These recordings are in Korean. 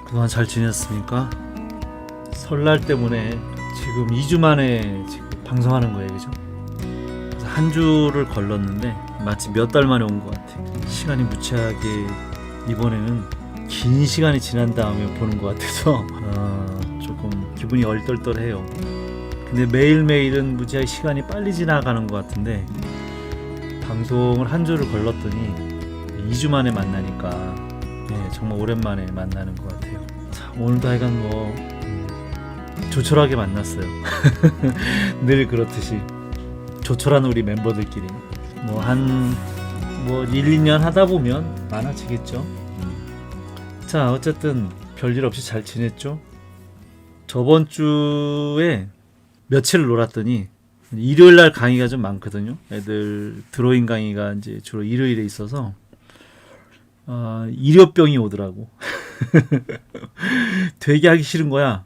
그동안 잘 지냈습니까? 설날 때문에 지금 2주 만에 지금 방송하는 거예요, 그죠? 그래서 한 주를 걸렀는데 마치 몇 달 만에 온 것 같아요. 시간이 무지하게 이번에는 긴 시간이 지난 다음에 보는 것 같아서 조금 기분이 얼떨떨해요. 근데 매일매일은 무지하게 시간이 빨리 지나가는 것 같은데 방송을 한 주를 걸렀더니 2주 만에 만나니까 정말 오랜만에 만나는 것 같아요. 자, 오늘도 하여간 조촐하게 만났어요. 늘 그렇듯이 조촐한 우리 멤버들끼리 뭐 1, 2년 하다 보면 많아지겠죠. 자, 어쨌든 별일 없이 잘 지냈죠. 저번 주에 며칠 놀았더니 일요일 날 강의가 좀 많거든요. 애들 드로잉 강의가 이제 주로 일요일에 있어서 일요병이 오더라고. 되게 하기 싫은 거야.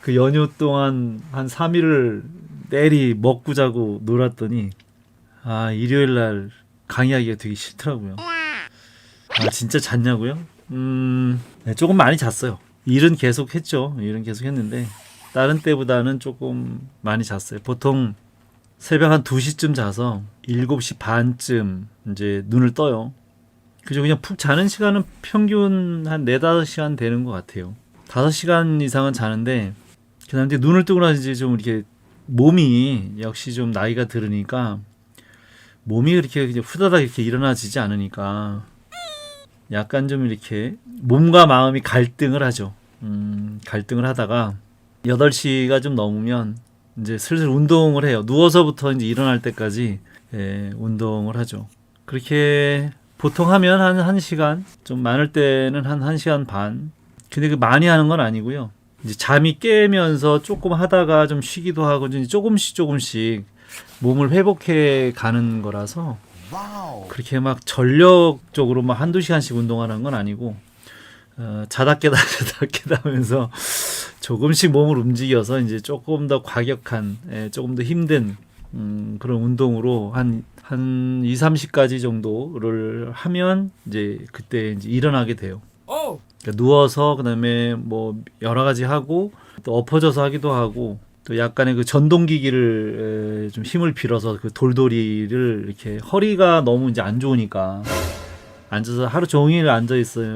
그 연휴 동안 한 3일을 내리 먹고 자고 놀았더니 일요일 날 강의하기가 되게 싫더라고요. 진짜 잤냐고요? 네, 조금 많이 잤어요. 일은 계속 했죠. 일은 계속 했는데 다른 때보다는 조금 많이 잤어요. 보통 새벽 한 2시쯤 자서 7시 반쯤 이제 눈을 떠요. 그죠? 그냥 푹 자는 시간은 평균 한 4-5시간 되는 것 같아요. 5시간 이상은 자는데 그다음에 눈을 뜨고 나서 이제 좀 이렇게 몸이 역시 좀 나이가 들으니까 몸이 그렇게 후다닥 이렇게 일어나지지 않으니까 약간 좀 이렇게 몸과 마음이 갈등을 하죠. 갈등을 하다가 8시가 좀 넘으면 이제 슬슬 운동을 해요. 누워서부터 이제 일어날 때까지 운동을 하죠. 그렇게 보통 하면 한 1시간, 좀 많을 때는 한 1시간 반. 근데 그 많이 하는 건 아니고요. 이제 잠이 깨면서 조금 하다가 좀 쉬기도 하고 이제 조금씩 몸을 회복해 가는 거라서 그렇게 막 전력적으로 막 1-2시간씩 운동하는 건 아니고 자다 깨다 하면서 조금씩 몸을 움직여서 이제 조금 더 과격한 조금 더 힘든 그런 운동으로 한 2-30가지 정도를 하면 이제 그때 이제 일어나게 돼요. 그러니까 누워서 그다음에 뭐 여러 가지 하고 또 엎어져서 하기도 하고 또 약간의 그 전동기기를 좀 힘을 빌어서 그 돌돌이를 이렇게 허리가 너무 이제 안 좋으니까 앉아서 하루 종일 앉아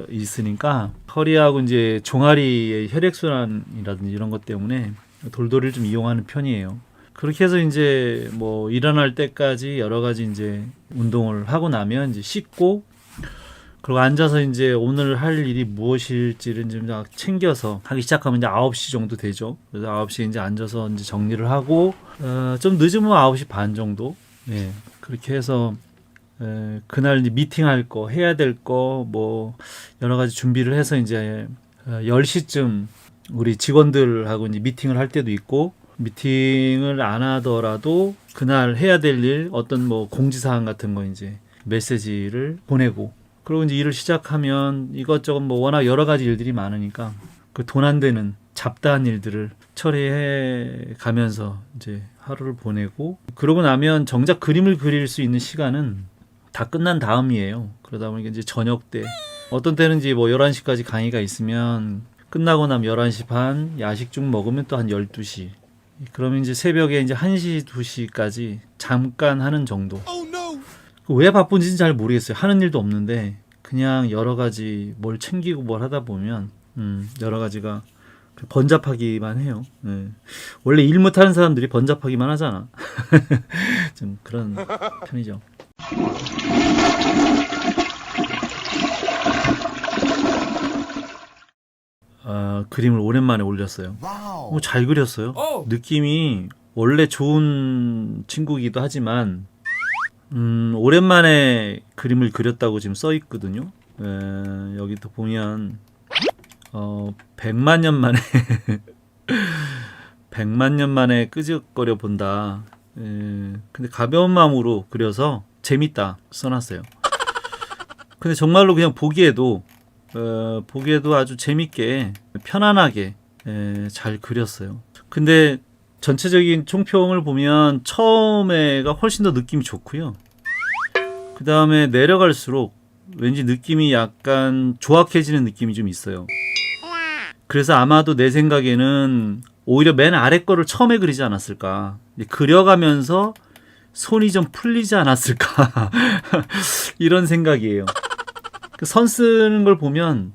있으니까 허리하고 이제 종아리의 혈액순환이라든지 이런 것 때문에 돌돌이를 좀 이용하는 편이에요. 그렇게 해서 이제 뭐 일어날 때까지 여러 가지 이제 운동을 하고 나면 이제 씻고 그리고 앉아서 이제 오늘 할 일이 무엇일지를 좀 챙겨서 하기 시작하면 이제 9시 정도 되죠. 그래서 9시에 이제 앉아서 이제 정리를 하고 좀 늦으면 9시 반 정도. 그렇게 해서 그날 이제 미팅할 거, 해야 될 거 뭐 여러 가지 준비를 해서 이제 10시쯤 우리 직원들하고 이제 미팅을 할 때도 있고 미팅을 안 하더라도 그날 해야 될 일 어떤 뭐 공지사항 같은 거 이제 메시지를 보내고 그리고 이제 일을 시작하면 이것저것 뭐 워낙 여러 가지 일들이 많으니까 그 돈 안 되는 잡다한 일들을 처리해 가면서 이제 하루를 보내고 그러고 나면 정작 그림을 그릴 수 있는 시간은 다 끝난 다음이에요. 그러다 보니까 이제 저녁 때 어떤 때는 이제 뭐 11시까지 강의가 있으면 끝나고 나면 11시 반 야식 좀 먹으면 또 한 12시 그러면 이제 새벽에 이제 1시 2시까지 잠깐 하는 정도. 왜 바쁜지는 잘 모르겠어요. 하는 일도 없는데 그냥 여러 가지 뭘 챙기고 뭘 하다 보면 여러 가지가 번잡하기만 해요. 원래 일 못하는 사람들이 번잡하기만 하잖아. 좀 그런 편이죠. 그림을 오랜만에 올렸어요. 잘 그렸어요. 느낌이 원래 좋은 친구이기도 하지만 오랜만에 그림을 그렸다고 지금 써 있거든요. 여기도 보면 100만 년 만에 100만 년 만에 끄적거려 본다. 근데 가벼운 마음으로 그려서 재밌다 써놨어요. 근데 정말로 그냥 보기에도 아주 재밌게 편안하게 잘 그렸어요. 근데 전체적인 총평을 보면 처음에가 훨씬 더 느낌이 좋고요. 그 다음에 내려갈수록 왠지 느낌이 약간 조악해지는 느낌이 좀 있어요. 그래서 아마도 내 생각에는 오히려 맨 아래 거를 처음에 그리지 않았을까. 그려가면서 손이 좀 풀리지 않았을까. 이런 생각이에요. 선 쓰는 걸 보면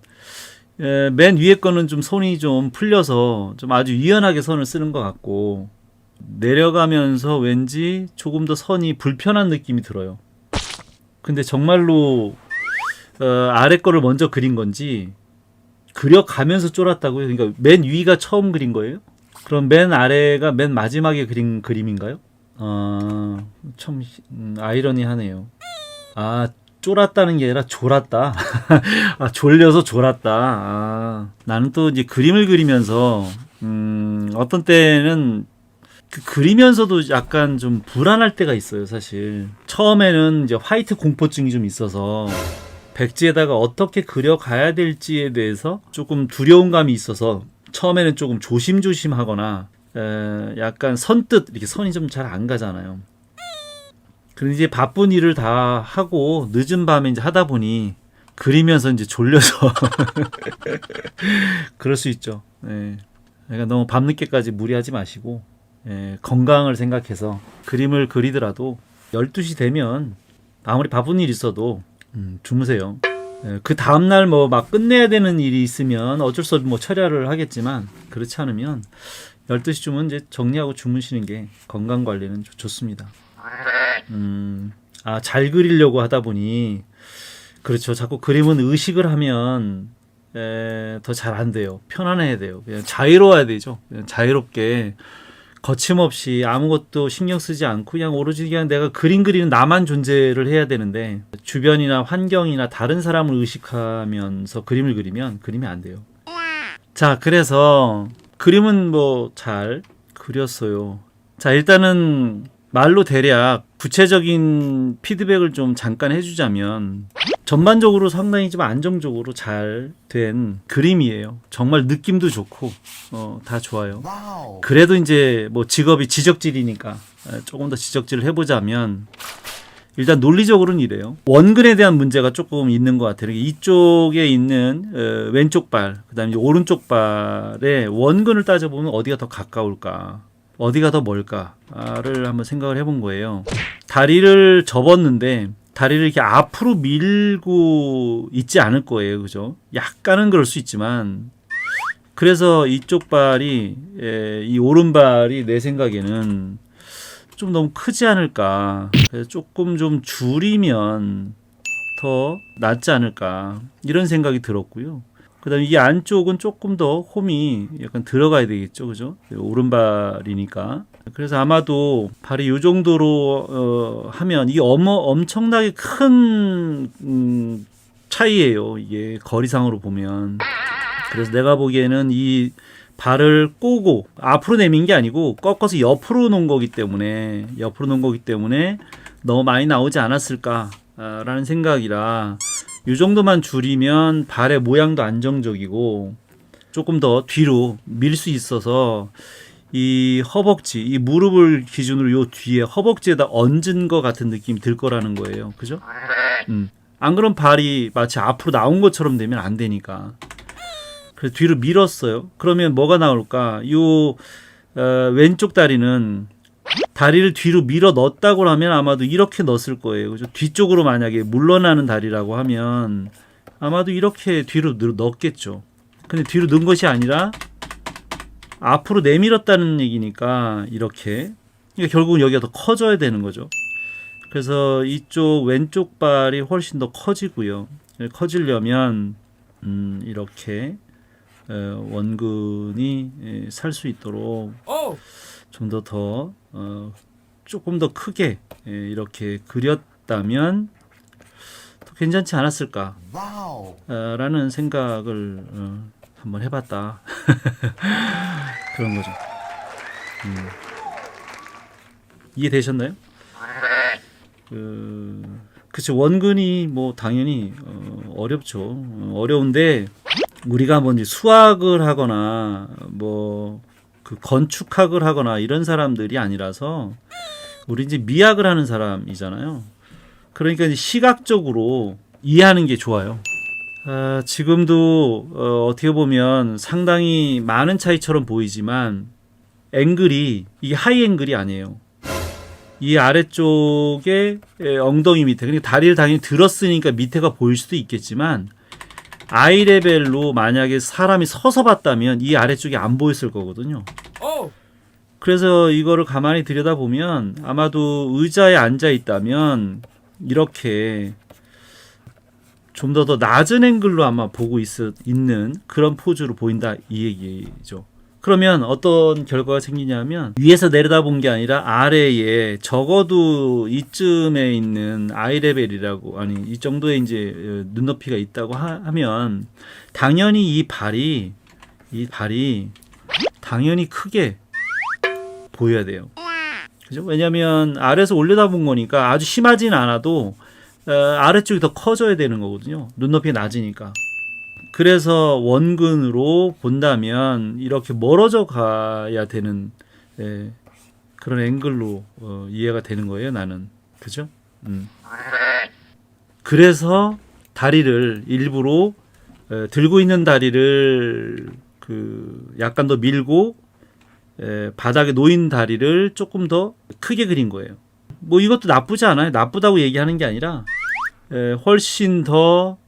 맨 위에 거는 좀 손이 좀 풀려서 좀 아주 유연하게 선을 쓰는 것 같고, 내려가면서 왠지 조금 더 선이 불편한 느낌이 들어요. 근데 정말로 아래 거를 먼저 그린 건지 그려가면서 쫄았다고요? 그러니까 맨 위가 처음 그린 거예요? 그럼 맨 아래가 맨 마지막에 그린 그림인가요? 참 아이러니하네요. 아, 쫄았다는 게 아니라 졸았다. 아, 졸려서 졸았다. 나는 또 이제 그림을 그리면서 어떤 때는 그리면서도 약간 좀 불안할 때가 있어요, 사실. 처음에는 이제 화이트 공포증이 좀 있어서 백지에다가 어떻게 그려가야 될지에 대해서 조금 두려운 감이 있어서 처음에는 조금 조심조심하거나 약간 선뜻 이렇게 선이 좀 잘 안 가잖아요. 그런데 이제 바쁜 일을 다 하고 늦은 밤에 이제 하다 보니 그리면서 이제 졸려서 그럴 수 있죠. 예. 그러니까 너무 밤늦게까지 무리하지 마시고 건강을 생각해서 그림을 그리더라도 12시 되면 아무리 바쁜 일 있어도 주무세요. 그 다음날 뭐 막 끝내야 되는 일이 있으면 어쩔 수 없이 뭐 처리를 하겠지만, 그렇지 않으면 12시쯤은 이제 정리하고 주무시는 게 건강 관리는 좋습니다. 잘 그리려고 하다 보니, 그렇죠. 자꾸 그림은 의식을 하면 더 잘 안 돼요. 편안해야 돼요. 그냥 자유로워야 되죠. 그냥 자유롭게 거침없이 아무것도 신경 쓰지 않고 그냥 오로지 그냥 내가 그림 그리는 나만 존재를 해야 되는데, 주변이나 환경이나 다른 사람을 의식하면서 그림을 그리면 그림이 안 돼요. 자, 그래서 그림은 뭐 잘 그렸어요. 자, 일단은 말로 대략 구체적인 피드백을 좀 잠깐 해주자면, 전반적으로 상당히 좀 안정적으로 잘 된 그림이에요. 정말 느낌도 좋고 다 좋아요. 그래도 이제 뭐 직업이 지적질이니까 조금 더 지적질을 해보자면, 일단 논리적으로는 이래요. 원근에 대한 문제가 조금 있는 것 같아요. 이쪽에 있는 왼쪽 발, 그 다음에 오른쪽 발의 원근을 따져보면 어디가 더 가까울까, 어디가 더 멀까를 한번 생각을 해본 거예요. 다리를 접었는데 다리를 이렇게 앞으로 밀고 있지 않을 거예요. 그죠? 약간은 그럴 수 있지만, 그래서 이쪽 발이, 이 오른발이 내 생각에는 좀 너무 크지 않을까. 그래서 조금 좀 줄이면 더 낫지 않을까. 이런 생각이 들었고요. 그 다음에 이 안쪽은 조금 더 홈이 약간 들어가야 되겠죠. 그죠? 오른발이니까. 그래서 아마도 발이 이 정도로 하면 이게 엄청나게 큰 차이예요. 이게 거리상으로 보면. 그래서 내가 보기에는 이 발을 꼬고 앞으로 내민 게 아니고 꺾어서 옆으로 놓은 거기 때문에 너무 많이 나오지 않았을까라는 생각이라, 이 정도만 줄이면 발의 모양도 안정적이고 조금 더 뒤로 밀 수 있어서 이 허벅지, 이 무릎을 기준으로 요 뒤에 허벅지에다 얹은 것 같은 느낌이 들 거라는 거예요. 그죠? 안 그럼 발이 마치 앞으로 나온 것처럼 되면 안 되니까. 그래서 뒤로 밀었어요. 그러면 뭐가 나올까? 요 왼쪽 다리는 다리를 뒤로 밀어 넣었다고 하면 아마도 이렇게 넣었을 거예요. 그죠? 뒤쪽으로 만약에 물러나는 다리라고 하면 아마도 이렇게 뒤로 넣었겠죠. 근데 뒤로 넣은 것이 아니라 앞으로 내밀었다는 얘기니까 이렇게. 그러니까 결국은 여기가 더 커져야 되는 거죠. 그래서 이쪽 왼쪽 발이 훨씬 더 커지고요. 커지려면 이렇게 원근이 살 수 있도록 좀 더 조금 더 크게 이렇게 그렸다면 더 괜찮지 않았을까 라는 생각을 한번 해봤다. 그런 거죠. 이해되셨나요? 그치, 원근이 뭐 당연히 어렵죠. 어려운데 우리가 뭐 이제 수학을 하거나 뭐 그 건축학을 하거나 이런 사람들이 아니라서 우리 이제 미학을 하는 사람이잖아요. 그러니까 이제 시각적으로 이해하는 게 좋아요. 지금도 어떻게 보면 상당히 많은 차이처럼 보이지만 앵글이 이게 하이 앵글이 아니에요. 이 아래쪽에 엉덩이 밑에, 그러니까 다리를 당연히 들었으니까 밑에가 보일 수도 있겠지만 아이 레벨로 만약에 사람이 서서 봤다면 이 아래쪽이 안 보였을 거거든요. 그래서 이거를 가만히 들여다보면 아마도 의자에 앉아 있다면 이렇게 좀 더 낮은 앵글로 아마 보고 있는 그런 포즈로 보인다 이 얘기죠. 그러면 어떤 결과가 생기냐면 위에서 내려다본 게 아니라 아래에 적어도 이쯤에 있는 아이 레벨이라고, 아니 이 정도의 이제 눈높이가 있다고 하면 당연히 이 발이 당연히 크게 보여야 돼요. 그죠? 왜냐하면 아래에서 올려다본 거니까 아주 심하진 않아도 아래쪽이 더 커져야 되는 거거든요. 눈높이가 낮으니까. 그래서 원근으로 본다면 이렇게 멀어져 가야 되는 그런 앵글로 이해가 되는 거예요, 나는. 그죠? 그래서 다리를 일부러 들고 있는 다리를 약간 더 밀고 바닥에 놓인 다리를 조금 더 크게 그린 거예요. 뭐 이것도 나쁘지 않아요. 나쁘다고 얘기하는 게 아니라 훨씬 더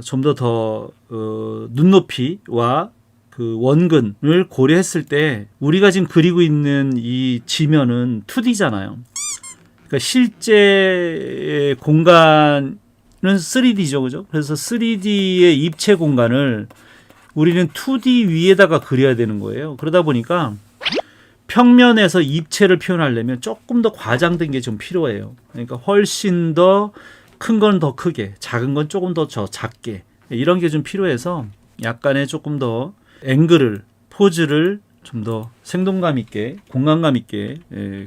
좀 더 눈높이와 그 원근을 고려했을 때 우리가 지금 그리고 있는 이 지면은 2D잖아요. 그러니까 실제 공간은 3D죠, 그죠? 그래서 3D의 입체 공간을 우리는 2D 위에다가 그려야 되는 거예요. 그러다 보니까 평면에서 입체를 표현하려면 조금 더 과장된 게 좀 필요해요. 그러니까 훨씬 더 큰 건 더 크게, 작은 건 조금 더 작게, 이런 게 좀 필요해서 약간의 조금 더 앵글을, 포즈를 좀 더 생동감 있게, 공간감 있게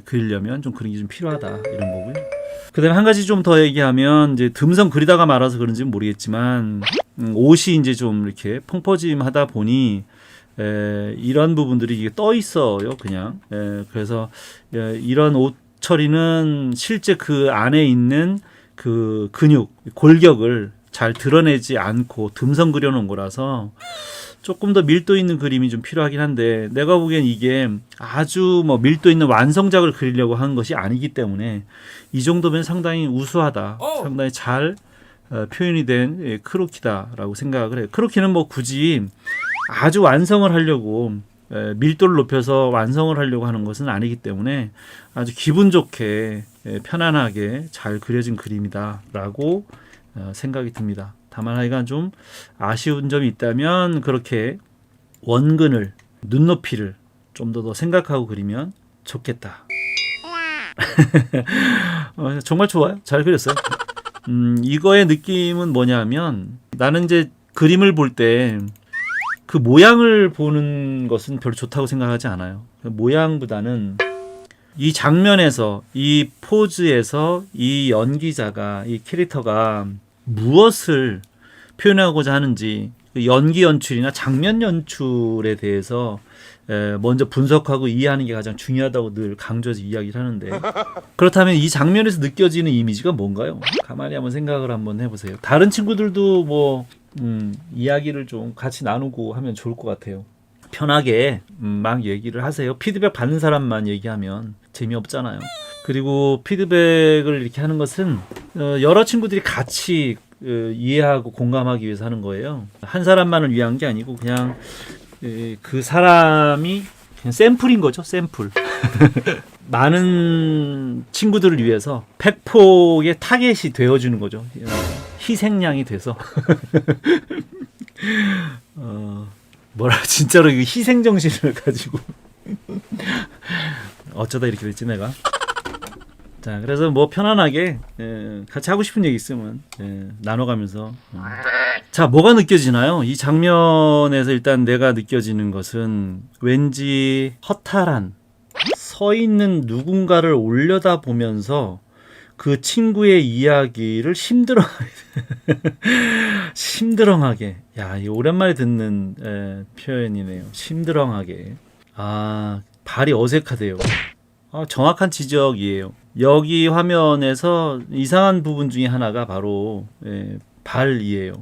그리려면 좀 그런 게 좀 필요하다, 이런 거고요. 그 다음에 한 가지 좀 더 얘기하면, 이제 듬성 그리다가 말아서 그런지는 모르겠지만 옷이 이제 좀 이렇게 펑퍼짐하다 보니 이런 부분들이 이게 떠 있어요, 그냥. 그래서 이런 옷 처리는 실제 그 안에 있는 그 근육, 골격을 잘 드러내지 않고 듬성 그려놓은 거라서 조금 더 밀도 있는 그림이 좀 필요하긴 한데, 내가 보기엔 이게 아주 뭐 밀도 있는 완성작을 그리려고 하는 것이 아니기 때문에 이 정도면 상당히 우수하다, 상당히 잘 표현이 된 크로키다라고 생각을 해요. 크로키는 뭐 굳이 아주 완성을 하려고 밀도를 높여서 완성을 하려고 하는 것은 아니기 때문에 아주 기분 좋게 편안하게 잘 그려진 그림이다라고 생각이 듭니다. 다만 하여간 좀 아쉬운 점이 있다면 그렇게 원근을, 눈높이를 좀 더 생각하고 그리면 좋겠다. 정말 좋아요. 잘 그렸어요. 이거의 느낌은 뭐냐면, 나는 이제 그림을 볼 때 그 모양을 보는 것은 별로 좋다고 생각하지 않아요. 모양보다는 이 장면에서, 이 포즈에서 이 연기자가, 이 캐릭터가 무엇을 표현하고자 하는지, 연기 연출이나 장면 연출에 대해서 먼저 분석하고 이해하는 게 가장 중요하다고 늘 강조해서 이야기를 하는데, 그렇다면 이 장면에서 느껴지는 이미지가 뭔가요? 가만히 한번 생각을 한번 해보세요. 다른 친구들도 뭐 이야기를 좀 같이 나누고 하면 좋을 것 같아요. 편하게 막 얘기를 하세요. 피드백 받는 사람만 얘기하면 재미없잖아요. 그리고 피드백을 이렇게 하는 것은 여러 친구들이 같이 이해하고 공감하기 위해서 하는 거예요. 한 사람만을 위한 게 아니고 그냥 그 사람이 그냥 샘플인 거죠. 샘플. 많은 친구들을 위해서 팩폭의 타겟이 되어주는 거죠. 희생양이 돼서. 진짜로 희생 정신을 가지고 어쩌다 이렇게 됐지 내가. 자, 그래서 뭐 편안하게 같이 하고 싶은 얘기 있으면 나눠가면서. 자, 뭐가 느껴지나요? 이 장면에서 일단 내가 느껴지는 것은 왠지 허탈한, 서 있는 누군가를 올려다보면서 그 친구의 이야기를 심드렁하게. 야, 이 오랜만에 듣는 표현이네요. 심드렁하게. 아, 발이 어색하대요. 정확한 지적이에요. 여기 화면에서 이상한 부분 중에 하나가 바로 발이에요.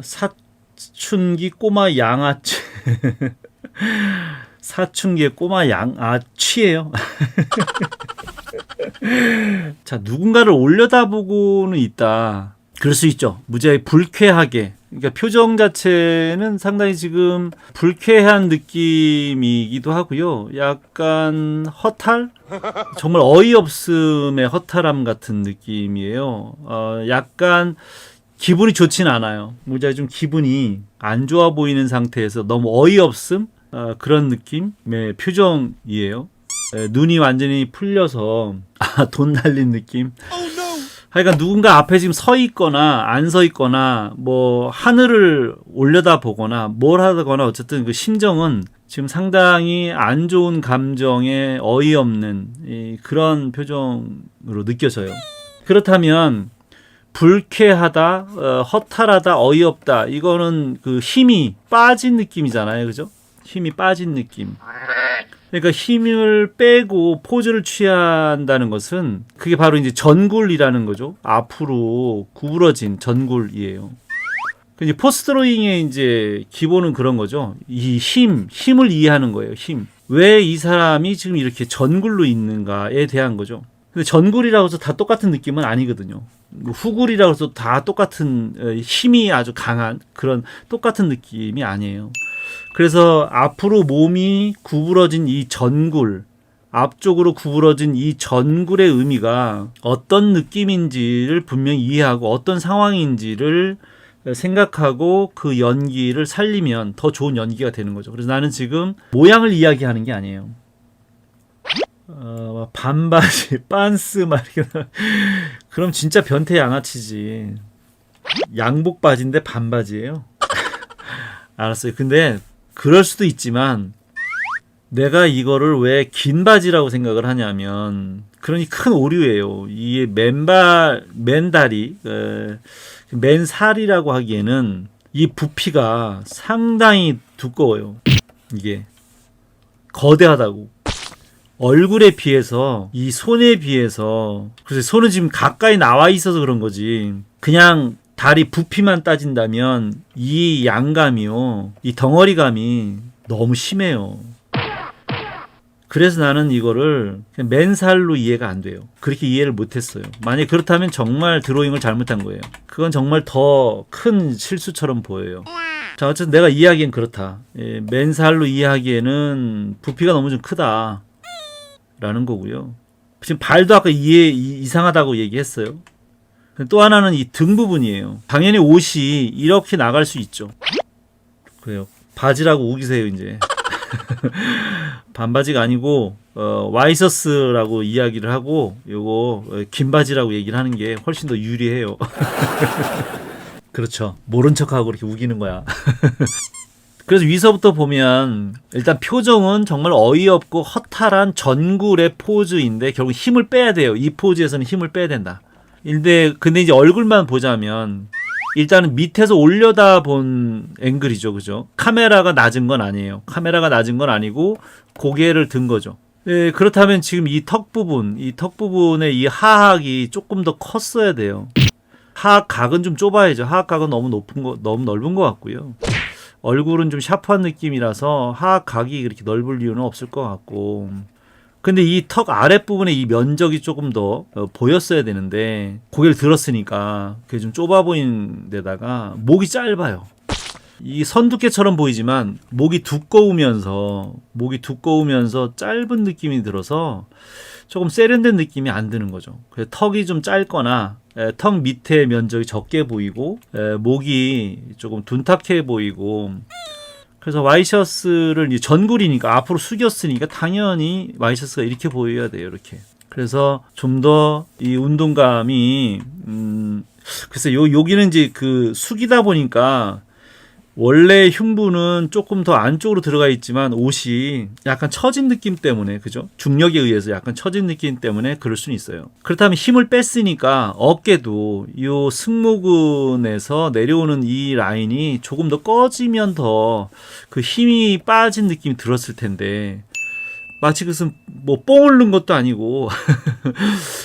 사춘기 꼬마 양아치. 사춘기의 꼬마 양아치예요. 자, 누군가를 올려다보고는 있다. 그럴 수 있죠. 무지하게 불쾌하게. 그러니까 표정 자체는 상당히 지금 불쾌한 느낌이기도 하고요. 약간 허탈? 정말 어이없음의 허탈함 같은 느낌이에요. 약간 기분이 좋진 않아요. 무지하게 좀 기분이 안 좋아 보이는 상태에서 너무 어이없음? 그런 느낌의 표정이에요. 눈이 완전히 풀려서 돈 날린 느낌. 하여간 누군가 앞에 지금 서 있거나 안 서 있거나 뭐 하늘을 올려다 보거나 뭘 하거나 어쨌든 그 심정은 지금 상당히 안 좋은 감정에 어이없는 그런 표정으로 느껴져요. 그렇다면 불쾌하다, 허탈하다, 어이없다, 이거는 그 힘이 빠진 느낌이잖아요. 그죠? 힘이 빠진 느낌. 그러니까 힘을 빼고 포즈를 취한다는 것은 그게 바로 이제 전굴이라는 거죠. 앞으로 구부러진 전굴이에요. 이제 포스트로잉의 이제 기본은 그런 거죠. 이 힘을 이해하는 거예요. 힘. 왜 이 사람이 지금 이렇게 전굴로 있는가에 대한 거죠. 근데 전굴이라고 해서 다 똑같은 느낌은 아니거든요. 후굴이라고 해서 다 똑같은 힘이 아주 강한 그런 똑같은 느낌이 아니에요. 그래서 앞으로 몸이 구부러진 이 전굴, 앞쪽으로 구부러진 이 전굴의 의미가 어떤 느낌인지를 분명히 이해하고 어떤 상황인지를 생각하고 그 연기를 살리면 더 좋은 연기가 되는 거죠. 그래서 나는 지금 모양을 이야기하는 게 아니에요. 반바지, 빤스 막 이렇게 그럼 진짜 변태 양아치지. 양복 바지인데 반바지예요. 알았어요. 근데 그럴 수도 있지만 내가 이거를 왜 긴 바지라고 생각을 하냐면 그러니 큰 오류예요. 이게 맨다리, 맨살이라고 하기에는 이 부피가 상당히 두꺼워요. 이게 거대하다고. 얼굴에 비해서 이 손에 비해서 그래서 손은 지금 가까이 나와 있어서 그런 거지. 그냥 다리 부피만 따진다면 이 양감이요, 이 덩어리감이 너무 심해요. 그래서 나는 이거를 그냥 맨살로 이해가 안 돼요. 그렇게 이해를 못했어요. 만약 그렇다면 정말 드로잉을 잘못한 거예요. 그건 정말 더 큰 실수처럼 보여요. 자, 어쨌든 내가 이해하기엔 그렇다. 맨살로 이해하기에는 부피가 너무 좀 크다 라는 거고요. 지금 발도 아까 이상하다고 얘기했어요. 또 하나는 이 등 부분이에요. 당연히 옷이 이렇게 나갈 수 있죠. 그래요. 바지라고 우기세요 이제. 반바지가 아니고 와이셔츠라고 이야기를 하고 요거 긴 바지라고 얘기를 하는 게 훨씬 더 유리해요. 그렇죠. 모른 척하고 이렇게 우기는 거야. 그래서 위서부터 보면 일단 표정은 정말 어이없고 허탈한 전굴의 포즈인데 결국 힘을 빼야 돼요. 이 포즈에서는 힘을 빼야 된다. 근데 이제 얼굴만 보자면 일단은 밑에서 올려다 본 앵글이죠. 그죠? 카메라가 낮은 건 아니에요. 카메라가 낮은 건 아니고 고개를 든 거죠. 네, 그렇다면 지금 이 턱 부분의 이 하악이 조금 더 컸어야 돼요. 하악각은 좀 좁아야죠. 하악각은 너무 넓은 것 같고요. 얼굴은 좀 샤프한 느낌이라서 하악각이 그렇게 넓을 이유는 없을 것 같고. 근데 이 턱 아랫부분에 이 면적이 조금 더 보였어야 되는데 고개를 들었으니까 그게 좀 좁아 보이는 데다가 목이 짧아요. 이 선두께처럼 보이지만 목이 두꺼우면서 짧은 느낌이 들어서 조금 세련된 느낌이 안 드는 거죠. 그래서 턱이 좀 짧거나 턱 밑에 면적이 적게 보이고 목이 조금 둔탁해 보이고, 그래서 와이셔츠를 이제 전굴이니까 앞으로 숙였으니까 당연히 와이셔츠가 이렇게 보여야 돼요. 이렇게. 그래서 좀 더 이 운동감이 글쎄 여기는 이제 그 숙이다 보니까 원래 흉부는 조금 더 안쪽으로 들어가 있지만 옷이 약간 처진 느낌 때문에, 그죠? 중력에 의해서 약간 처진 느낌 때문에 그럴 수는 있어요. 그렇다면 힘을 뺐으니까 어깨도 이 승모근에서 내려오는 이 라인이 조금 더 꺼지면 더 그 힘이 빠진 느낌이 들었을 텐데 마치 무슨 뭐 뽕을 넣은 것도 아니고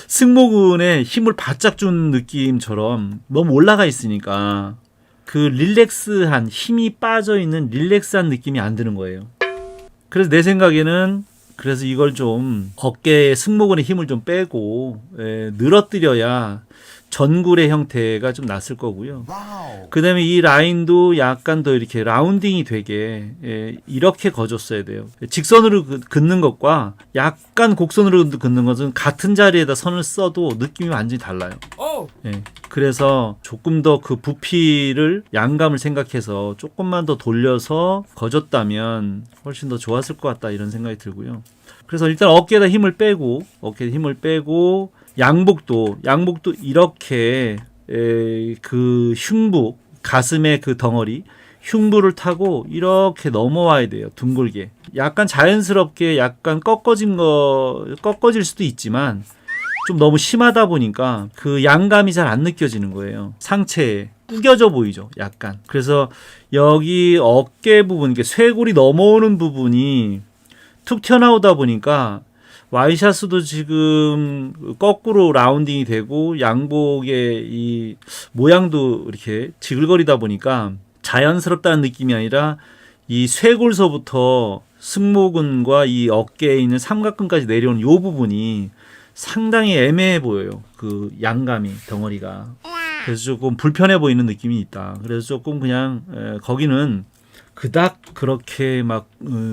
승모근에 힘을 바짝 준 느낌처럼 너무 올라가 있으니까 그 릴렉스한 힘이 빠져 있는 릴렉스한 느낌이 안 드는 거예요. 그래서 내 생각에는 그래서 이걸 좀 어깨에 승모근에 힘을 좀 빼고 늘어뜨려야 전굴의 형태가 좀 났을 거고요. 그 다음에 이 라인도 약간 더 이렇게 라운딩이 되게 이렇게 거줬어야 돼요. 직선으로 긋는 것과 약간 곡선으로 긋는 것은 같은 자리에다 선을 써도 느낌이 완전히 달라요. 그래서 조금 더 그 부피를 양감을 생각해서 조금만 더 돌려서 거줬다면 훨씬 더 좋았을 것 같다 이런 생각이 들고요. 그래서 일단 어깨에다 힘을 빼고 양복도 이렇게 그 흉부 가슴의 그 덩어리 흉부를 타고 이렇게 넘어와야 돼요. 둥글게 약간 자연스럽게 약간 꺾어질 수도 있지만 좀 너무 심하다 보니까 그 양감이 잘 안 느껴지는 거예요. 상체에 구겨져 보이죠. 약간. 그래서 여기 어깨 부분, 쇄골이 넘어오는 부분이 툭 튀어나오다 보니까 와이셔츠도 지금 거꾸로 라운딩이 되고 양복의 이 모양도 이렇게 지글거리다 보니까 자연스럽다는 느낌이 아니라 이 쇄골서부터 승모근과 이 어깨에 있는 삼각근까지 내려오는 이 부분이 상당히 애매해 보여요. 그 양감이 덩어리가. 그래서 조금 불편해 보이는 느낌이 있다. 그래서 조금 그냥 거기는 그닥 그렇게 막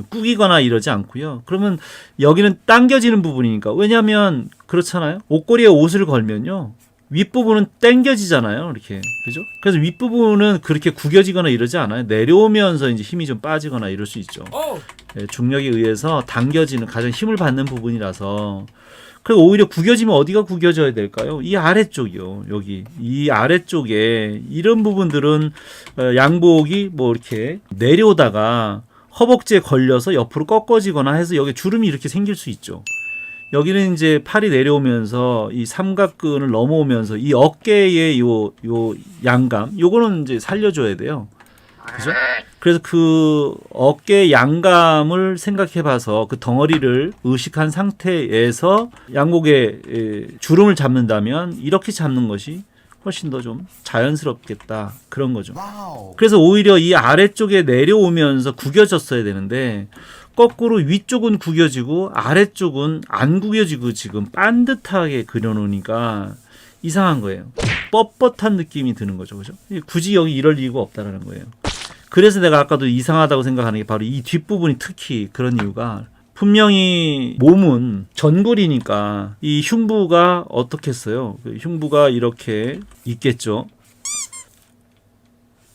꾸기거나 이러지 않고요. 그러면 여기는 당겨지는 부분이니까. 왜냐하면 그렇잖아요. 옷걸이에 옷을 걸면요. 윗부분은 당겨지잖아요. 이렇게. 그죠? 그래서 윗부분은 그렇게 구겨지거나 이러지 않아요. 내려오면서 이제 힘이 좀 빠지거나 이럴 수 있죠. 중력에 의해서 당겨지는 가장 힘을 받는 부분이라서 그리고 오히려 구겨지면 어디가 구겨져야 될까요? 이 아래쪽이요. 여기 이 아래쪽에 이런 부분들은 양복이 뭐 이렇게 내려오다가 허벅지에 걸려서 옆으로 꺾어지거나 해서 여기 주름이 이렇게 생길 수 있죠. 여기는 이제 팔이 내려오면서 이 삼각근을 넘어오면서 이 어깨의 요 양감 요거는 이제 살려줘야 돼요. 그죠? 그래서 그 어깨 양감을 생각해봐서 그 덩어리를 의식한 상태에서 양복의 주름을 잡는다면 이렇게 잡는 것이 훨씬 더 좀 자연스럽겠다 그런 거죠. 그래서 오히려 이 아래쪽에 내려오면서 구겨졌어야 되는데 거꾸로 위쪽은 구겨지고 아래쪽은 안 구겨지고 지금 반듯하게 그려놓으니까 이상한 거예요. 뻣뻣한 느낌이 드는 거죠. 그죠? 굳이 여기 이럴 이유가 없다라는 거예요. 그래서 내가 아까도 이상하다고 생각하는 게 바로 이 뒷부분이 특히 그런 이유가 분명히 몸은 전굴이니까 이 흉부가 어떻겠어요? 흉부가 이렇게 있겠죠.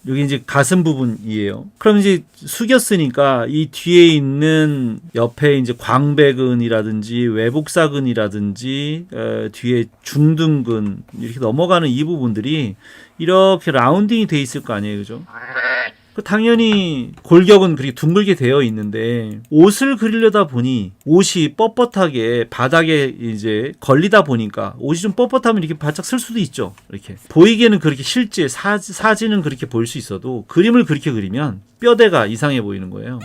여기 이제 가슴 부분이에요. 그럼 이제 숙였으니까 이 뒤에 있는 옆에 이제 광배근이라든지 외복사근이라든지 뒤에 중둔근 이렇게 넘어가는 이 부분들이 이렇게 라운딩이 돼 있을 거 아니에요, 그죠? 당연히 골격은 그렇게 둥글게 되어 있는데 옷을 그리려다 보니 옷이 뻣뻣하게 바닥에 이제 걸리다 보니까 옷이 좀 뻣뻣하면 이렇게 바짝 쓸 수도 있죠. 이렇게 보이기에는 그렇게 실제 사진은 그렇게 보일 수 있어도 그림을 그렇게 그리면 뼈대가 이상해 보이는 거예요.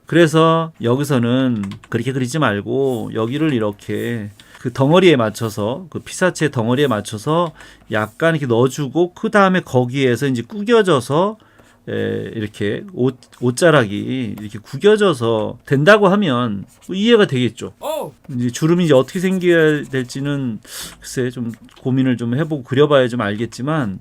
그래서 여기서는 그렇게 그리지 말고 여기를 이렇게 그 덩어리에 맞춰서 그 피사체 덩어리에 맞춰서 약간 이렇게 넣어주고 그 다음에 거기에서 이제 구겨져서 이렇게 옷자락이 이렇게 구겨져서 된다고 하면 이해가 되겠죠. 이제 주름이 이제 어떻게 생겨야 될지는 글쎄 좀 고민을 좀 해보고 그려봐야 좀 알겠지만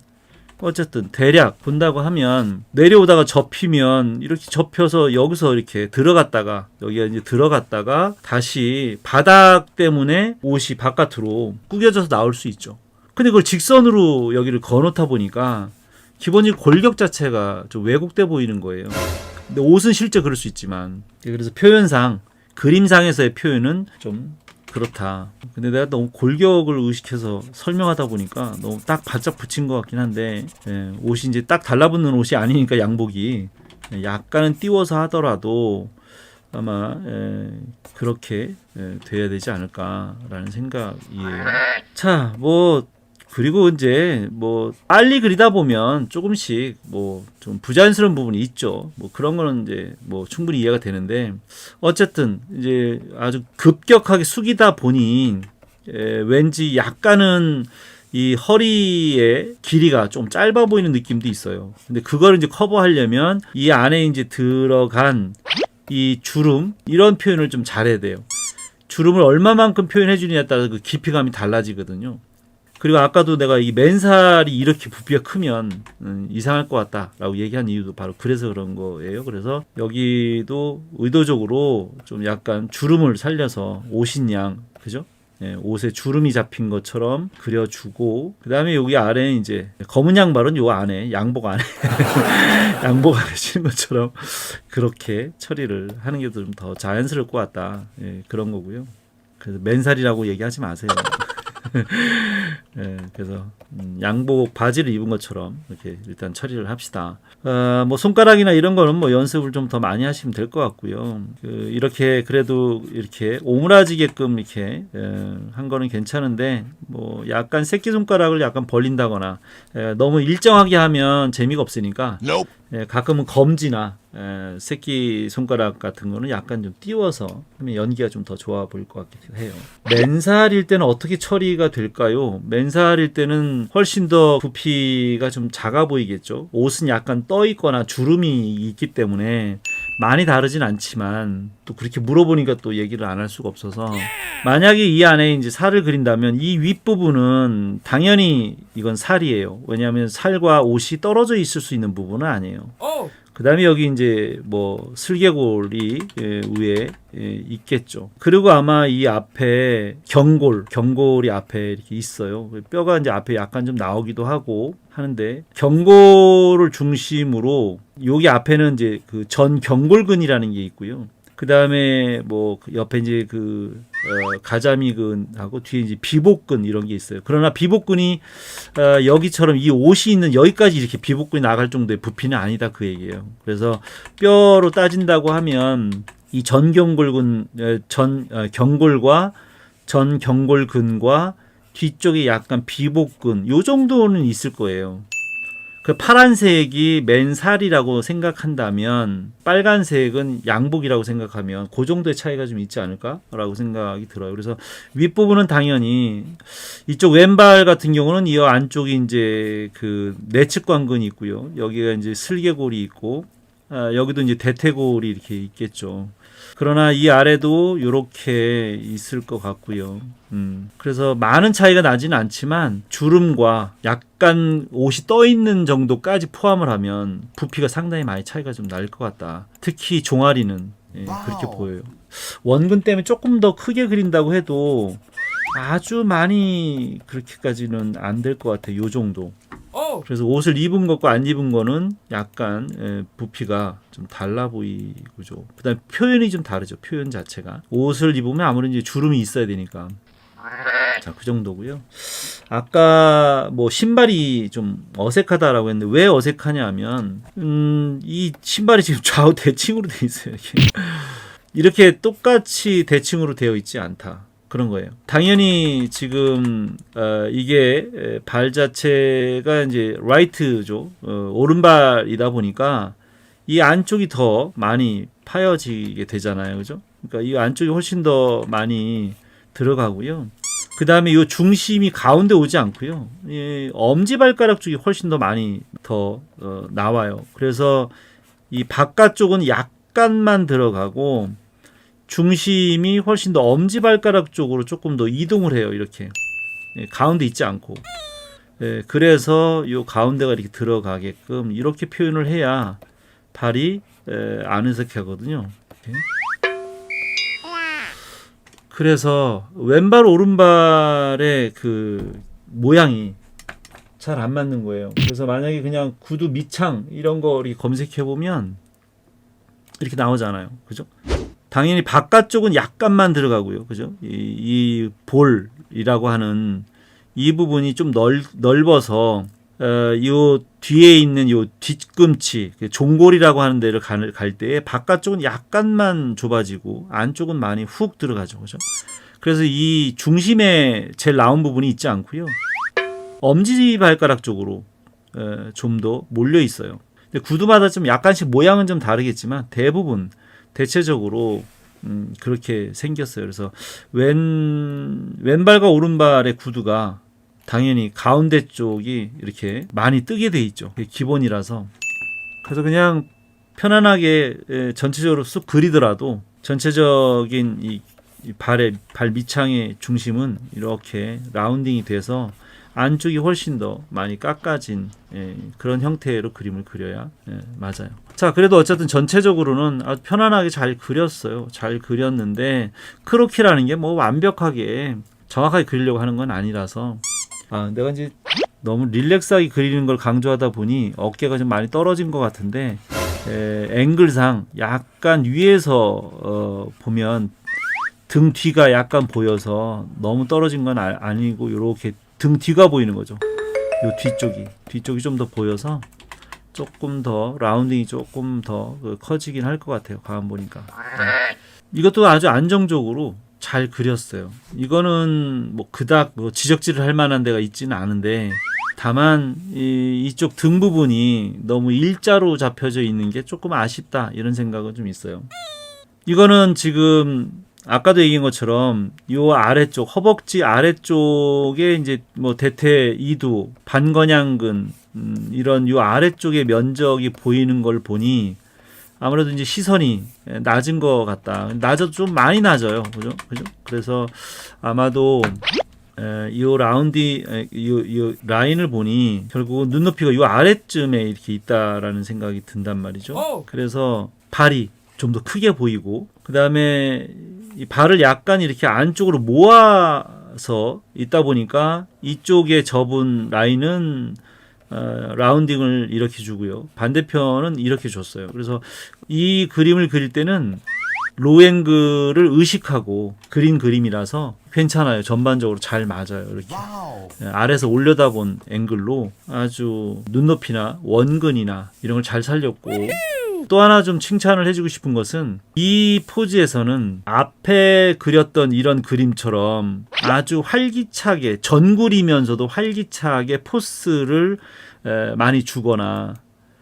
어쨌든 대략 본다고 하면 내려오다가 접히면 이렇게 접혀서 여기서 이렇게 들어갔다가 여기가 이제 들어갔다가 다시 바닥 때문에 옷이 바깥으로 구겨져서 나올 수 있죠. 근데 그걸 직선으로 여기를 거놓다 보니까 기본적인 골격 자체가 좀 왜곡돼 보이는 거예요. 근데 옷은 실제 그럴 수 있지만 그래서 표현상 그림상에서의 표현은 좀 그렇다. 근데 내가 너무 골격을 의식해서 설명하다 보니까 너무 딱 바짝 붙인 것 같긴 한데 옷이 이제 딱 달라붙는 옷이 아니니까 양복이 약간은 띄워서 하더라도 아마 그렇게 돼야 되지 않을까라는 생각이에요. 자, 뭐 그리고 이제 뭐 빨리 그리다 보면 조금씩 뭐 좀 부자연스러운 부분이 있죠. 뭐 그런 거는 이제 뭐 충분히 이해가 되는데 어쨌든 이제 아주 급격하게 숙이다 보니 왠지 약간은 이 허리의 길이가 좀 짧아 보이는 느낌도 있어요. 근데 그걸 이제 커버하려면 이 안에 이제 들어간 이 주름 이런 표현을 좀 잘해야 돼요. 주름을 얼마만큼 표현해 주느냐에 따라서 그 깊이감이 달라지거든요. 그리고 아까도 내가 이 맨살이 이렇게 부피가 크면 이상할 것 같다라고 얘기한 이유도 바로 그래서 그런 거예요. 그래서 여기도 의도적으로 좀 약간 주름을 살려서 옷인 양, 그죠? 예, 옷에 주름이 잡힌 것처럼 그려주고, 그 다음에 여기 아래에 이제 검은 양말은 요 안에 양복 안에 양복 안에 치는 것처럼 그렇게 처리를 하는 게 좀 더 자연스러울 것 같다. 예, 그런 거고요. 그래서 맨살이라고 얘기하지 마세요. 예, 그래서 양복 바지를 입은 것처럼 이렇게 일단 처리를 합시다. 뭐 손가락이나 이런 거는 뭐 연습을 좀 더 많이 하시면 될 것 같고요. 이렇게 그래도 이렇게 오므라지게끔 이렇게 한 거는 괜찮은데 뭐 약간 새끼 손가락을 약간 벌린다거나 너무 일정하게 하면 재미가 없으니까 가끔은 검지나 새끼 손가락 같은 거는 약간 좀 띄워서 하면 연기가 좀 더 좋아 보일 것 같기도 해요. 맨살일 때는 어떻게 처리가 될까요? 맨살일 때는 훨씬 더 부피가 좀 작아 보이겠죠. 옷은 약간 떠 있거나 주름이 있기 때문에 많이 다르진 않지만 또 그렇게 물어보니까 또 얘기를 안 할 수가 없어서 만약에 이 안에 이제 살을 그린다면 이 윗부분은 당연히 이건 살이에요. 왜냐하면 살과 옷이 떨어져 있을 수 있는 부분은 아니에요. 그 다음에 여기 이제 뭐 슬개골이 위에 있겠죠. 그리고 아마 이 앞에 경골이 앞에 이렇게 있어요. 뼈가 이제 앞에 약간 좀 나오기도 하고 하는데 경골을 중심으로 여기 앞에는 이제 그 전경골근이라는 게 있고요. 그 다음에 뭐 옆에 이제 그 가자미근하고 뒤에 이제 비복근 이런 게 있어요. 그러나 비복근이 여기처럼 이 옷이 있는 여기까지 이렇게 비복근이 나갈 정도의 부피는 아니다 그 얘기예요. 그래서 뼈로 따진다고 하면 이 전경골근 경골과 전경골근과 뒤쪽에 약간 비복근 요 정도는 있을 거예요. 그 파란색이 맨살이라고 생각한다면 빨간색은 양복이라고 생각하면 그 정도의 차이가 좀 있지 않을까라고 생각이 들어요. 그래서 윗부분은 당연히 이쪽 왼발 같은 경우는 이 안쪽이 이제 그 내측관근이 있고요. 여기가 이제 슬개골이 있고 여기도 이제 대퇴골이 이렇게 있겠죠. 그러나 이 아래도 이렇게 있을 것 같고요. 그래서 많은 차이가 나지는 않지만 주름과 약간 옷이 떠 있는 정도까지 포함을 하면 부피가 상당히 많이 차이가 좀 날 것 같다. 특히 종아리는 그렇게 보여요. 원근 때문에 조금 더 크게 그린다고 해도 아주 많이 그렇게까지는 안 될 것 같아요. 요 정도. 그래서 옷을 입은 것과 안 입은 거는 약간 부피가 좀 달라 보이고죠. 그다음에 표현이 좀 다르죠. 표현 자체가 옷을 입으면 아무래도 이제 주름이 있어야 되니까. 자, 그 정도고요. 아까 뭐 신발이 좀 어색하다라고 했는데 왜 어색하냐면 이 신발이 지금 좌우 대칭으로 돼 있어요. 이렇게 똑같이 대칭으로 되어 있지 않다. 그런 거예요. 당연히 지금 이게 발 자체가 이제 라이트죠. 오른발이다 보니까 이 안쪽이 더 많이 파여지게 되잖아요. 그죠? 그러니까 이 안쪽이 훨씬 더 많이 들어가고요. 그 다음에 이 중심이 가운데 오지 않고요. 이 엄지발가락 쪽이 훨씬 더 많이 더 나와요. 그래서 이 바깥쪽은 약간만 들어가고 중심이 훨씬 더 엄지발가락 쪽으로 조금 더 이동을 해요. 이렇게 가운데 있지 않고. 그래서 이 가운데가 이렇게 들어가게끔 이렇게 표현을 해야 발이 안 어색하거든요. 그래서 왼발 오른발의 그 모양이 잘 안 맞는 거예요. 그래서 만약에 그냥 구두 밑창 이런 거 이렇게 검색해 보면 이렇게 나오잖아요. 그죠? 당연히 바깥쪽은 약간만 들어가고요. 그죠? 이 볼이라고 하는 이 부분이 좀 넓어서 요 뒤에 있는 요 뒤꿈치 종골이라고 하는 데를 갈 때 바깥쪽은 약간만 좁아지고 안쪽은 많이 훅 들어가죠. 그죠? 그래서 이 중심에 제일 나온 부분이 있지 않고요. 엄지발가락 쪽으로 좀 더 몰려 있어요. 근데 구두마다 좀 약간씩 모양은 좀 다르겠지만 대부분 대체적으로 그렇게 생겼어요. 그래서 왼발과 오른발의 구두가 당연히 가운데 쪽이 이렇게 많이 뜨게 돼 있죠. 그게 기본이라서. 그래서 그냥 편안하게 전체적으로 쑥 그리더라도 전체적인 이 발 밑창의 중심은 이렇게 라운딩이 돼서 안쪽이 훨씬 더 많이 깎아진 그런 형태로 그림을 그려야 맞아요. 자, 그래도 어쨌든 전체적으로는 아주 편안하게 잘 그렸어요. 잘 그렸는데 크로키라는 게 뭐 완벽하게 정확하게 그리려고 하는 건 아니라서 내가 이제 너무 릴렉스하게 그리는 걸 강조하다 보니 어깨가 좀 많이 떨어진 것 같은데 앵글상 약간 위에서 보면 등 뒤가 약간 보여서 너무 떨어진 건 아니고 이렇게 등 뒤가 보이는 거죠. 요 뒤쪽이 좀 더 보여서 조금 더 라운딩이 조금 더 커지긴 할 것 같아요. 가만 보니까. 이것도 아주 안정적으로 잘 그렸어요. 이거는 뭐 그닥 지적질을 할 만한 데가 있지는 않은데 다만 이쪽 등 부분이 너무 일자로 잡혀져 있는 게 조금 아쉽다 이런 생각은 좀 있어요. 이거는 지금 아까도 얘기한 것처럼 요 아래쪽 허벅지 아래쪽에 이제 뭐 대퇴 이두 반건양근 이런 요 아래쪽의 면적이 보이는 걸 보니 아무래도 이제 시선이 낮은 것 같다. 낮아도 좀 많이 낮아요. 그죠? 그래서 아마도 이 이 라인을 보니 결국은 눈높이가 요 아래쯤에 이렇게 있다라는 생각이 든단 말이죠. 그래서 발이 좀 더 크게 보이고 그 다음에 이 발을 약간 이렇게 안쪽으로 모아서 있다 보니까 이쪽에 접은 라인은 라운딩을 이렇게 주고요. 반대편은 이렇게 줬어요. 그래서 이 그림을 그릴 때는 로앵글을 의식하고 그린 그림이라서 괜찮아요. 전반적으로 잘 맞아요. 이렇게 아래에서 올려다본 앵글로 아주 눈높이나 원근이나 이런 걸 잘 살렸고 또 하나 좀 칭찬을 해주고 싶은 것은 이 포즈에서는 앞에 그렸던 이런 그림처럼 아주 활기차게 전굴이면서도 활기차게 포스를 많이 주거나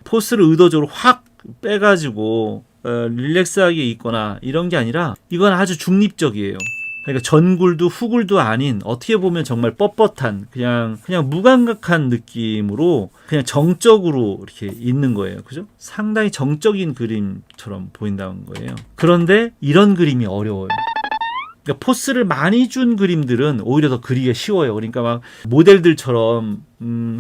포스를 의도적으로 확 빼가지고 릴렉스하게 있거나 이런 게 아니라 이건 아주 중립적이에요. 그러니까 전굴도 후굴도 아닌 어떻게 보면 정말 뻣뻣한 그냥 무감각한 느낌으로 그냥 정적으로 이렇게 있는 거예요. 그죠? 상당히 정적인 그림처럼 보인다는 거예요. 그런데 이런 그림이 어려워요. 그러니까 포스를 많이 준 그림들은 오히려 더 그리기가 쉬워요. 그러니까 막 모델들처럼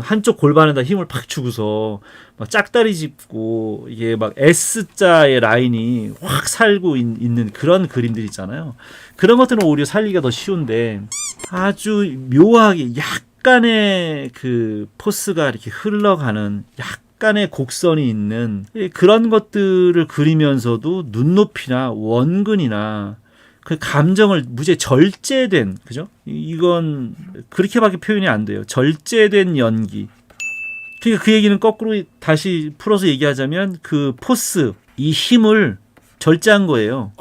한쪽 골반에다 힘을 팍 주고서 막 짝다리 짚고 이게 막 S자의 라인이 확 살고 있는 그런 그림들 있잖아요. 그런 것들은 오히려 살기가 더 쉬운데 아주 묘하게 약간의 그 포스가 이렇게 흘러가는 약간의 곡선이 있는 그런 것들을 그리면서도 눈높이나 원근이나 그 감정을 무지에 절제된, 그죠? 이건 그렇게밖에 표현이 안 돼요. 절제된 연기. 그러니까 그 얘기는 거꾸로 다시 풀어서 얘기하자면 그 포스, 이 힘을 절제한 거예요.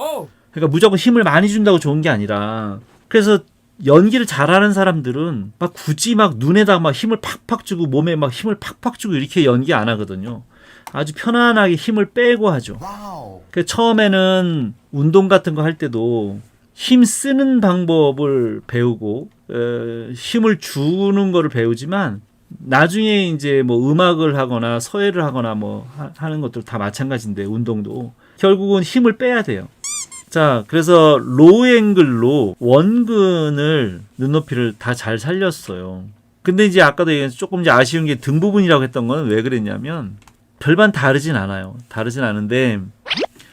그러니까 무조건 힘을 많이 준다고 좋은 게 아니라 그래서 연기를 잘하는 사람들은 막 굳이 막 눈에다 막 힘을 팍팍 주고 몸에 막 힘을 팍팍 주고 이렇게 연기 안 하거든요. 아주 편안하게 힘을 빼고 하죠. 처음에는 운동 같은 거 할 때도 힘 쓰는 방법을 배우고 힘을 주는 거를 배우지만 나중에 이제 뭐 음악을 하거나 서예를 하거나 뭐 하는 것도 다 마찬가지인데 운동도 결국은 힘을 빼야 돼요. 자, 그래서 로우 앵글로 원근을 눈높이를 다 잘 살렸어요. 근데 이제 아까도 얘기했 조금 이제 아쉬운 게 등 부분이라고 했던 거는 왜 그랬냐면 별반 다르진 않아요. 다르진 않은데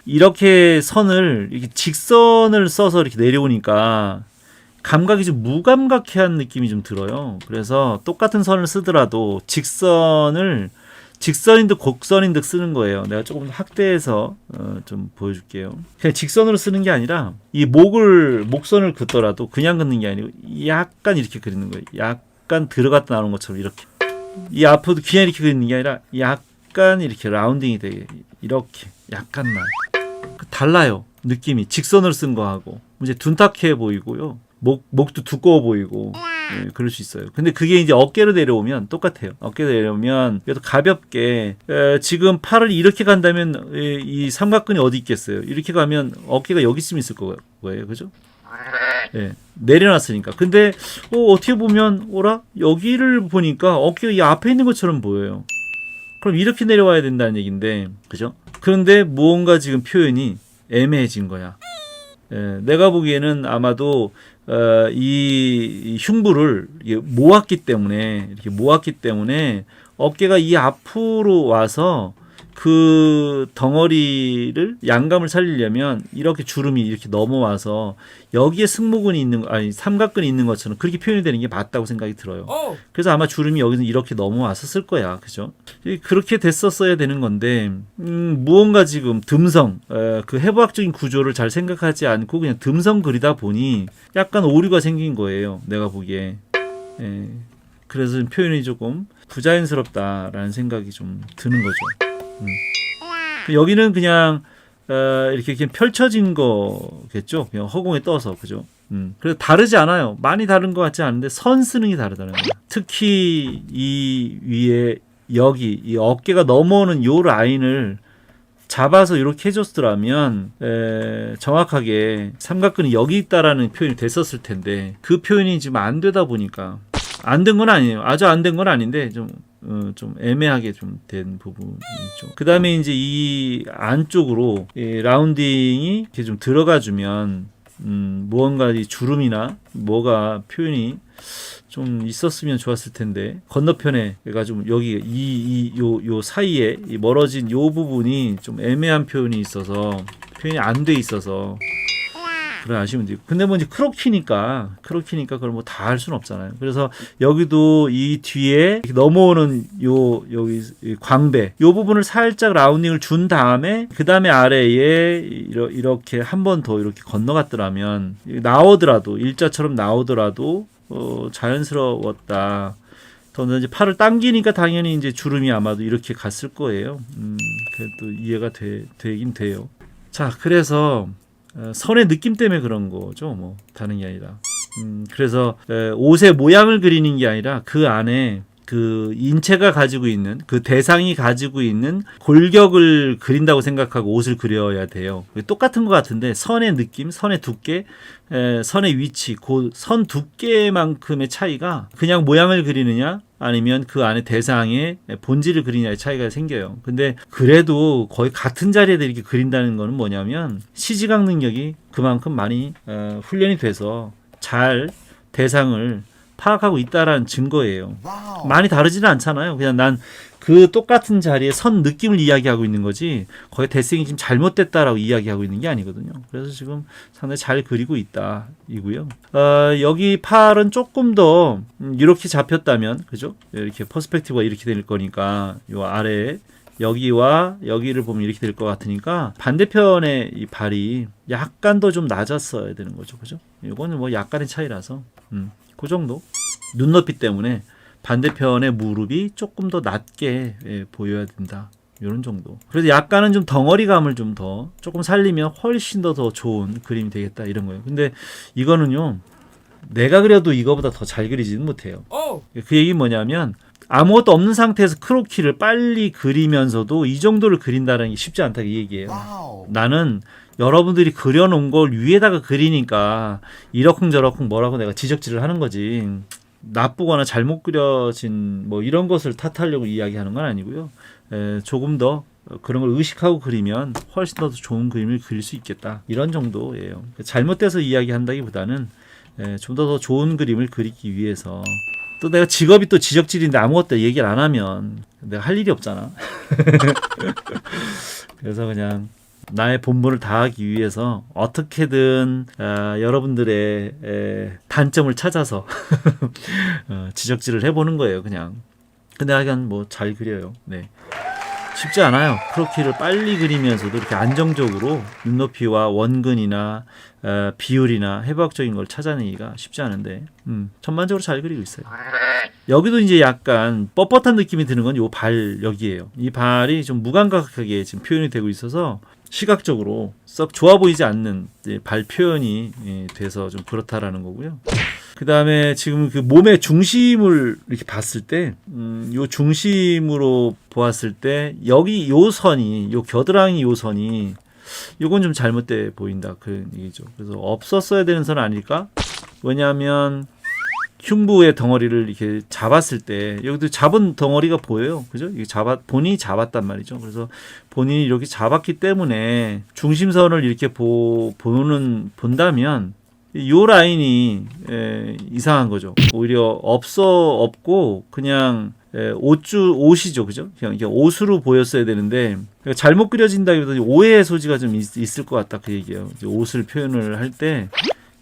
이렇게 선을 이렇게 직선을 써서 이렇게 내려오니까 감각이 좀 무감각해한 느낌이 좀 들어요. 그래서 똑같은 선을 쓰더라도 직선인 듯 곡선인 듯 쓰는 거예요. 내가 조금 확대해서 좀 보여줄게요. 그냥 직선으로 쓰는 게 아니라 이 목선을 긋더라도 그냥 긋는 게 아니고 약간 이렇게 그리는 거예요. 약간 들어갔다 나오는 것처럼 이렇게. 이 앞으로도 그냥 이렇게 그리는 게 아니라 약간 이렇게 라운딩이 되게 이렇게 약간만 달라요. 느낌이 직선으로 쓴 거하고 이제 둔탁해 보이고요. 목도 두꺼워 보이고 예, 그럴 수 있어요. 근데 그게 이제 어깨로 내려오면 똑같아요. 어깨로 내려오면 그래도 가볍게 지금 팔을 이렇게 간다면 이 삼각근이 어디 있겠어요? 이렇게 가면 어깨가 여기쯤 있을 거예요. 그죠? 예, 내려놨으니까. 근데 어떻게 보면 여기를 보니까 어깨가 이 앞에 있는 것처럼 보여요. 그럼 이렇게 내려와야 된다는 얘기인데, 그죠? 그런데 무언가 지금 표현이 애매해진 거야. 예, 내가 보기에는 아마도 이 흉부를 모았기 때문에 이렇게 모았기 때문에 어깨가 이 앞으로 와서 그 덩어리를 양감을 살리려면 이렇게 주름이 이렇게 넘어와서 여기에 승모근이 있는 삼각근이 있는 것처럼 그렇게 표현이 되는 게 맞다고 생각이 들어요. 그래서 아마 주름이 여기서 이렇게 넘어왔었을 거야, 그죠? 그렇게 됐었어야 되는 건데 무언가 지금 듬성 그 해부학적인 구조를 잘 생각하지 않고 그냥 듬성 그리다 보니 약간 오류가 생긴 거예요, 내가 보기에. 예, 그래서 표현이 조금 부자연스럽다라는 생각이 좀 드는 거죠. 여기는 그냥 이렇게 그냥 펼쳐진 거겠죠. 그냥 허공에 떠서, 그죠? 그래서 다르지 않아요. 많이 다른 것 같지 않은데 선 쓰는 게 다르다는 거예요. 특히 이 위에 여기 이 어깨가 넘어오는 요 라인을 잡아서 이렇게 해줬더라면 정확하게 삼각근이 여기 있다라는 표현이 됐었을 텐데 그 표현이 지금 안 되다 보니까 안 된 건 아니에요. 아주 안 된 건 아닌데 좀 애매하게 좀 된 부분이 있죠. 그 다음에 이제 이 안쪽으로 라운딩이 이렇게 좀 들어가주면 무언가 이 주름이나 뭐가 표현이 좀 있었으면 좋았을 텐데 건너편에 해가지고 여기 요 사이에 이 멀어진 요 부분이 좀 애매한 표현이 있어서 표현이 안 돼 있어서 그런 아쉬움도 있고. 근데 뭐 이제 크로키니까 그걸 뭐 다 할 수는 없잖아요. 그래서 여기도 이 뒤에 넘어오는 여기 광배 요 부분을 살짝 라운딩을 준 다음에 그 다음에 아래에 이렇게 한 번 더 이렇게 건너갔더라면 나오더라도 일자처럼 나오더라도 자연스러웠다. 더 이제 팔을 당기니까 당연히 이제 주름이 아마도 이렇게 갔을 거예요. 그래도 이해가 되긴 돼요. 자, 그래서 선의 느낌 때문에 그런 거죠. 뭐 다른 게 아니라. 그래서 옷의 모양을 그리는 게 아니라 그 안에 그 인체가 가지고 있는 그 대상이 가지고 있는 골격을 그린다고 생각하고 옷을 그려야 돼요. 똑같은 것 같은데 선의 느낌, 선의 두께, 선의 위치, 그 선 두께만큼의 차이가 그냥 모양을 그리느냐 아니면 그 안에 대상의 본질을 그리냐의 차이가 생겨요. 근데 그래도 거의 같은 자리에다 이렇게 그린다는 거는 뭐냐면 시지각 능력이 그만큼 많이 훈련이 돼서 잘 대상을 파악하고 있다라는 증거예요. 많이 다르지는 않잖아요. 그냥 난 그 똑같은 자리에 선 느낌을 이야기하고 있는 거지 거의 대생이 지금 잘못됐다라고 이야기하고 있는 게 아니거든요. 그래서 지금 상당히 잘 그리고 있다 이고요. 여기 팔은 조금 더 이렇게 잡혔다면 그죠? 이렇게 퍼스펙티브가 이렇게 될 거니까 요 아래에 여기와 여기를 보면 이렇게 될 것 같으니까 반대편의 이 발이 약간 더 좀 낮았어야 되는 거죠. 그죠? 이거는 뭐 약간의 차이라서 그 정도. 눈높이 때문에 반대편의 무릎이 조금 더 낮게 보여야 된다. 이런 정도. 그래서 약간은 좀 덩어리감을 좀 더 조금 살리면 훨씬 더 좋은 그림이 되겠다 이런 거예요. 근데 이거는요. 내가 그려도 이거보다 더 잘 그리지는 못해요. 그 얘기는 뭐냐면 아무것도 없는 상태에서 크로키를 빨리 그리면서도 이 정도를 그린다는 게 쉽지 않다 이 얘기예요. 나는 여러분들이 그려놓은 걸 위에다가 그리니까 이러쿵저러쿵 뭐라고 내가 지적질을 하는 거지. 나쁘거나 잘못 그려진 뭐 이런 것을 탓하려고 이야기하는 건 아니고요. 조금 더 그런 걸 의식하고 그리면 훨씬 더 좋은 그림을 그릴 수 있겠다. 이런 정도예요. 잘못돼서 이야기한다기보다는 좀 더 좋은 그림을 그리기 위해서 또 내가 직업이 또 지적질인데 아무것도 얘기를 안 하면 내가 할 일이 없잖아. 그래서 그냥 나의 본분을 다하기 위해서 어떻게든 여러분들의 단점을 찾아서 지적질을 해보는 거예요. 그냥. 근데 하여간 뭐 잘 그려요. 네. 쉽지 않아요. 크로키를 빨리 그리면서도 이렇게 안정적으로 눈높이와 원근이나 비율이나 해부학적인 걸 찾아내기가 쉽지 않은데 전반적으로 잘 그리고 있어요. 여기도 이제 약간 뻣뻣한 느낌이 드는 건 요 발 여기예요. 이 발이 좀 무감각하게 지금 표현이 되고 있어서 시각적으로 썩 좋아 보이지 않는 발 표현이 돼서 좀 그렇다라는 거고요. 그 다음에 지금 그 몸의 중심을 이렇게 봤을 때, 요 중심으로 보았을 때, 여기 요 선이, 요 겨드랑이 요 선이, 요건 좀 잘못돼 보인다. 그 얘기죠. 그래서 없었어야 되는 선 아닐까? 왜냐하면, 흉부의 덩어리를 이렇게 잡았을 때, 여기도 잡은 덩어리가 보여요. 그죠? 이게 본인이 잡았단 말이죠. 그래서 본인이 이렇게 잡았기 때문에 중심선을 이렇게 본다면, 요 라인이 이상한 거죠. 오히려 없고 그냥 옷이죠, 그죠? 그냥 옷으로 보였어야 되는데 잘못 그려진다기보다 오해의 소지가 좀 있을 것 같다 그 얘기예요. 옷을 표현을 할 때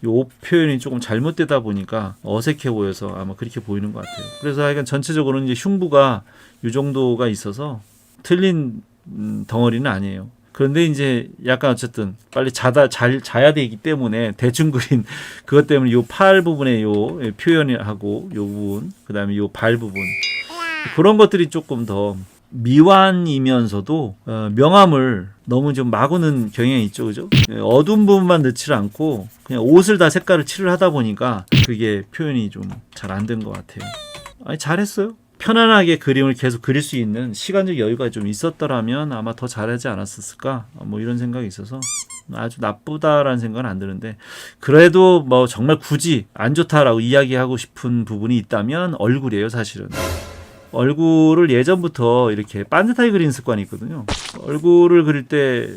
이 옷 표현이 조금 잘못되다 보니까 어색해 보여서 아마 그렇게 보이는 것 같아요. 그래서 하여간 전체적으로는 이제 흉부가 이 정도가 있어서 틀린 덩어리는 아니에요. 그런데 이제 약간 어쨌든 빨리 잘 자야 되기 때문에 대충 그린 그것 때문에 요 팔 부분에 요 표현하고 요 부분, 그다음에 요 발 부분 그런 것들이 조금 더 미완이면서도 명암을 너무 좀 마구 넣은 경향이 있죠, 그죠? 어두운 부분만 넣지 않고 그냥 옷을 다 색깔을 칠을 하다 보니까 그게 표현이 좀 잘 안 된 것 같아요. 아니 잘했어요. 편안하게 그림을 계속 그릴 수 있는 시간적 여유가 좀 있었더라면 아마 더 잘하지 않았을까? 뭐 이런 생각이 있어서 아주 나쁘다라는 생각은 안 드는데 그래도 뭐 정말 굳이 안 좋다라고 이야기하고 싶은 부분이 있다면 얼굴이에요, 사실은. 얼굴을 예전부터 이렇게 반듯하게 그리는 습관이 있거든요. 얼굴을 그릴 때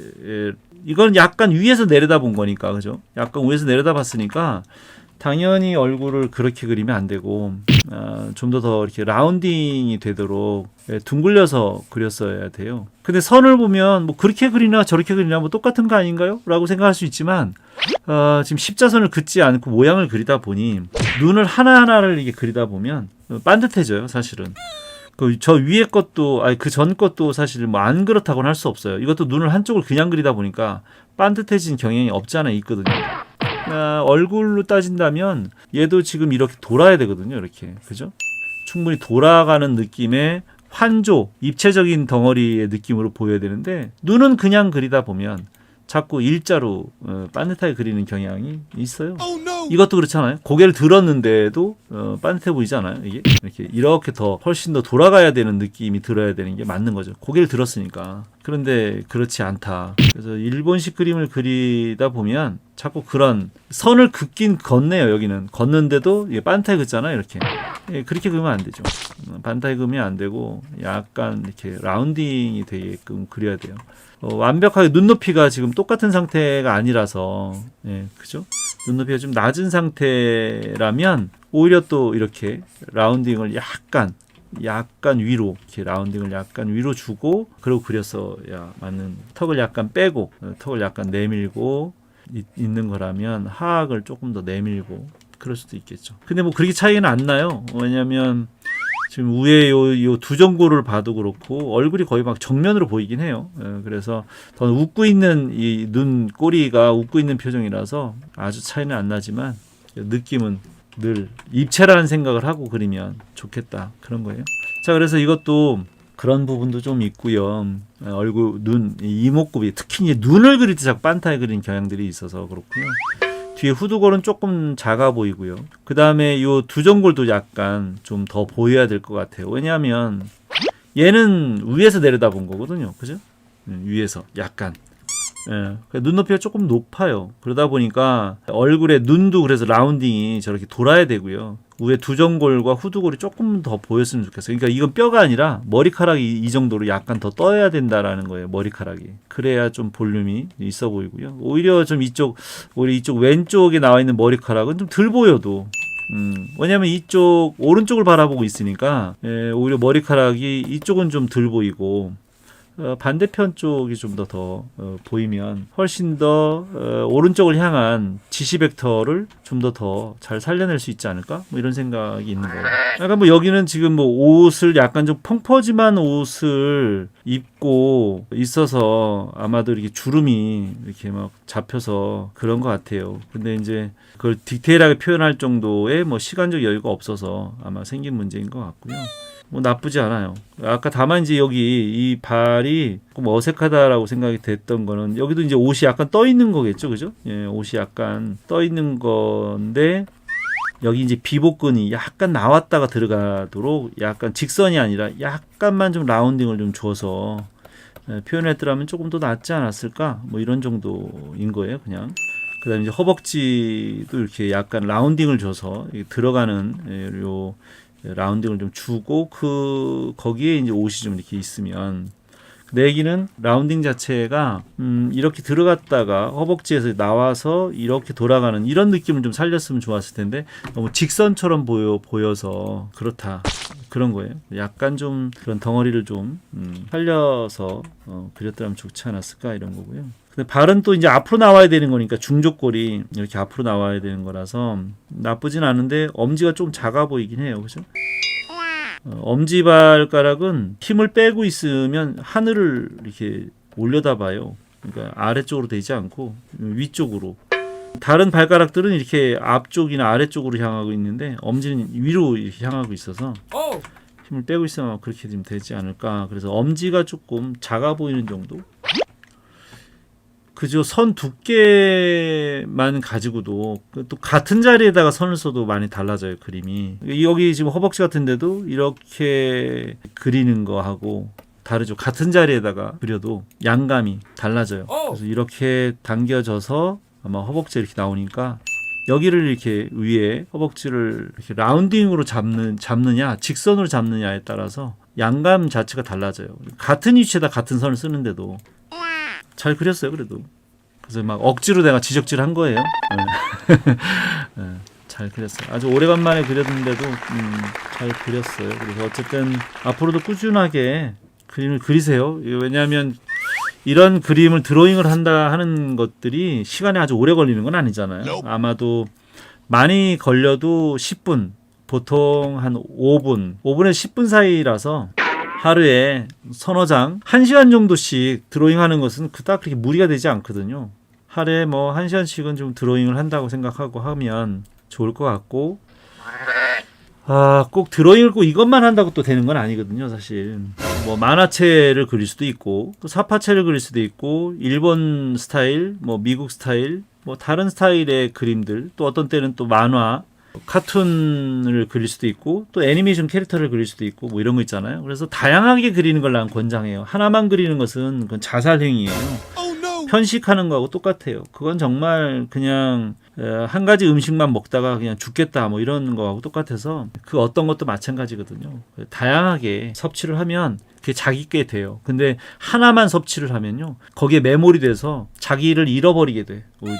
이건 약간 위에서 내려다 본 거니까, 그죠? 약간 위에서 내려다 봤으니까 당연히 얼굴을 그렇게 그리면 안 되고 좀 더 이렇게 라운딩이 되도록 둥글려서 그렸어야 돼요. 근데 선을 보면 뭐 그렇게 그리나 저렇게 그리나 뭐 똑같은 거 아닌가요? 라고 생각할 수 있지만 지금 십자선을 긋지 않고 모양을 그리다 보니 눈을 하나하나를 이게 그리다 보면 반듯해져요, 사실은. 저 위에 것도 그 전 것도 사실 뭐 안 그렇다고는 할 수 없어요. 이것도 눈을 한쪽을 그냥 그리다 보니까 반듯해진 경향이 없지 않아 있거든요. 얼굴로 따진다면 얘도 지금 이렇게 돌아야 되거든요. 이렇게, 그죠? 충분히 돌아가는 느낌의 환조, 입체적인 덩어리의 느낌으로 보여야 되는데 눈은 그냥 그리다 보면 자꾸 일자로 반듯하게 그리는 경향이 있어요. 이것도 그렇잖아요. 고개를 들었는데도 반듯해 보이지 않아요? 이게 이렇게 더 훨씬 더 돌아가야 되는 느낌이 들어야 되는 게 맞는 거죠. 고개를 들었으니까. 그런데 그렇지 않다. 그래서 일본식 그림을 그리다 보면 자꾸 그런 선을 긋긴 걷네요. 여기는 걷는데도 반듯하게 긋잖아요. 이렇게. 그렇게 그리면 안 되죠. 반듯하게 그리면 안 되고 약간 이렇게 라운딩이 되게끔 그려야 돼요. 완벽하게 눈높이가 지금 똑같은 상태가 아니라서, 그죠? 눈높이가 좀 낮은 상태라면 오히려 또 이렇게 라운딩을 약간 위로, 이렇게 라운딩을 약간 위로 주고 그리고 그렸어야 맞는. 턱을 약간 빼고 턱을 약간 내밀고 있는 거라면 하악을 조금 더 내밀고 그럴 수도 있겠죠. 근데 뭐 그렇게 차이는 안 나요. 왜냐면 지금 위에 요 두정골을 봐도 그렇고 얼굴이 거의 막 정면으로 보이긴 해요. 그래서 더 웃고 있는 이 눈 꼬리가 웃고 있는 표정이라서 아주 차이는 안 나지만 느낌은 늘 입체라는 생각을 하고 그리면 좋겠다, 그런 거예요. 자, 그래서 이것도 그런 부분도 좀 있고요. 얼굴, 눈, 이목구비, 특히 이제 눈을 그릴 때 자꾸 반타에 그리는 경향들이 있어서 그렇고요. 뒤에 후두골은 조금 작아 보이고요. 그 다음에 이 두정골도 약간 좀 더 보여야 될 것 같아요. 왜냐하면 얘는 위에서 내려다 본 거거든요. 그죠? 위에서 약간. 눈높이가 조금 높아요. 그러다 보니까 얼굴에 눈도 그래서 라운딩이 저렇게 돌아야 되고요. 위에 두정골과 후두골이 조금 더 보였으면 좋겠어요. 그러니까 이건 뼈가 아니라 머리카락이 이 정도로 약간 더 떠야 된다라는 거예요. 머리카락이. 그래야 좀 볼륨이 있어 보이고요. 오히려 이쪽 왼쪽에 나와 있는 머리카락은 좀 덜 보여도 왜냐면 이쪽 오른쪽을 바라보고 있으니까 오히려 머리카락이 이쪽은 좀 덜 보이고 반대편 쪽이 좀 더 보이면 훨씬 더 오른쪽을 향한 지시 벡터를 좀 더 잘 살려낼 수 있지 않을까? 뭐 이런 생각이 있는 거예요. 약간 뭐 여기는 지금 뭐 옷을 약간 좀 펑퍼짐한 옷을 입고 있어서 아마도 이렇게 주름이 이렇게 막 잡혀서 그런 것 같아요. 근데 이제 그걸 디테일하게 표현할 정도의 뭐 시간적 여유가 없어서 아마 생긴 문제인 것 같고요. 뭐 나쁘지 않아요. 아까 다만 이제 여기 이 발이 조금 어색하다라고 생각이 됐던 거는 여기도 이제 옷이 약간 떠 있는 거겠죠, 그죠? 옷이 약간 떠 있는 건데 여기 이제 비복근이 약간 나왔다가 들어가도록 약간 직선이 아니라 약간만 좀 라운딩을 좀 줘서 표현했더라면 조금 더 낫지 않았을까? 뭐 이런 정도인 거예요, 그냥. 그다음에 이제 허벅지도 이렇게 약간 라운딩을 줘서 들어가는 요 라운딩을 좀 주고 거기에 이제 옷이 좀 이렇게 있으면 내 얘기는 라운딩 자체가 이렇게 들어갔다가 허벅지에서 나와서 이렇게 돌아가는 이런 느낌을 좀 살렸으면 좋았을 텐데 너무 직선처럼 보여서 그렇다 그런 거예요. 약간 좀 그런 덩어리를 좀 살려서 그렸더라면 좋지 않았을까 이런 거고요. 근데 발은 또 이제 앞으로 나와야 되는 거니까 중족골이 이렇게 앞으로 나와야 되는 거라서 나쁘진 않은데 엄지가 좀 작아 보이긴 해요, 그죠? 엄지발가락은 힘을 빼고 있으면 하늘을 이렇게 올려다 봐요. 그러니까 아래쪽으로 되지 않고 위쪽으로. 다른 발가락들은 이렇게 앞쪽이나 아래쪽으로 향하고 있는데 엄지는 위로 이렇게 향하고 있어서 힘을 빼고 있으면 그렇게 좀 되지 않을까. 그래서 엄지가 조금 작아 보이는 정도. 그죠. 선 두께만 가지고도 또 같은 자리에다가 선을 써도 많이 달라져요, 그림이. 여기 지금 허벅지 같은데도 이렇게 그리는 거하고 다르죠. 같은 자리에다가 그려도 양감이 달라져요. 그래서 이렇게 당겨져서 아마 허벅지 이렇게 나오니까 여기를 이렇게 위에 허벅지를 이렇게 라운딩으로 잡느냐 직선으로 잡느냐에 따라서 양감 자체가 달라져요. 같은 위치에다 같은 선을 쓰는데도 잘 그렸어요, 그래도. 그래서 막 억지로 내가 지적질한 거예요. 네, 잘 그렸어요. 아주 오래간만에 그렸는데도 잘 그렸어요. 그래서 어쨌든 앞으로도 꾸준하게 그림을 그리세요. 왜냐하면 이런 그림을 드로잉을 한다 하는 것들이 시간이 아주 오래 걸리는 건 아니잖아요. 아마도 많이 걸려도 10분, 보통 한 5분에서 10분 사이라서 하루에 서너 장, 1시간 정도씩 드로잉하는 것은 그닥 그렇게 무리가 되지 않거든요. 하루에 뭐 1시간씩은 좀 드로잉을 한다고 생각하고 하면 좋을 것 같고, 꼭 드로잉을 꼭 이것만 한다고 또 되는 건 아니거든요, 사실. 뭐 만화체를 그릴 수도 있고, 또 사파체를 그릴 수도 있고, 일본 스타일, 뭐 미국 스타일, 뭐 다른 스타일의 그림들, 또 어떤 때는 또 만화, 카툰을 그릴 수도 있고 또 애니메이션 캐릭터를 그릴 수도 있고 뭐 이런 거 있잖아요. 그래서 다양하게 그리는 걸 난 권장해요. 하나만 그리는 것은 그건 자살행위예요. 편식하는 거하고 똑같아요. 그건 정말 그냥 한 가지 음식만 먹다가 그냥 죽겠다 뭐 이런 거하고 똑같아서 그 어떤 것도 마찬가지거든요. 다양하게 섭취를 하면 그게 자기께 돼요. 근데 하나만 섭취를 하면요 거기에 매몰이 돼서 자기를 잃어버리게 돼 오히려.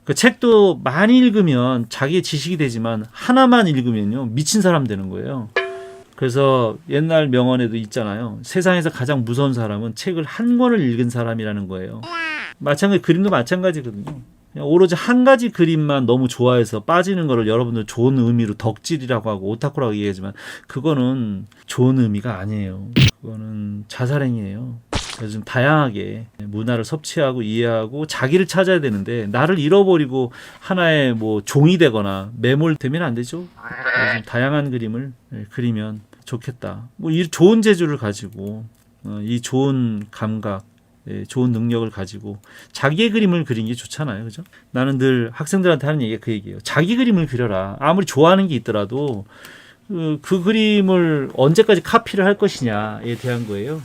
그 책도 많이 읽으면 자기의 지식이 되지만 하나만 읽으면요 미친 사람 되는 거예요. 그래서 옛날 명언에도 있잖아요. 세상에서 가장 무서운 사람은 책을 한 권을 읽은 사람이라는 거예요. 마찬가지 그림도 마찬가지거든요. 그냥 오로지 한 가지 그림만 너무 좋아해서 빠지는 거를 여러분들 좋은 의미로 덕질이라고 하고 오타쿠라고 얘기하지만 그거는 좋은 의미가 아니에요. 그거는 자살행위예요. 그래서 좀 다양하게 문화를 섭취하고 이해하고 자기를 찾아야 되는데 나를 잃어버리고 하나의 뭐 종이 되거나 매몰되면 안 되죠. 그래서 좀 다양한 그림을 그리면 좋겠다. 뭐 이 좋은 재주를 가지고 이 좋은 감각, 좋은 능력을 가지고 자기의 그림을 그리는 게 좋잖아요, 그죠? 나는 늘 학생들한테 하는 얘기가 그 얘기예요. 자기 그림을 그려라. 아무리 좋아하는 게 있더라도 그 그림을 언제까지 카피를 할 것이냐에 대한 거예요.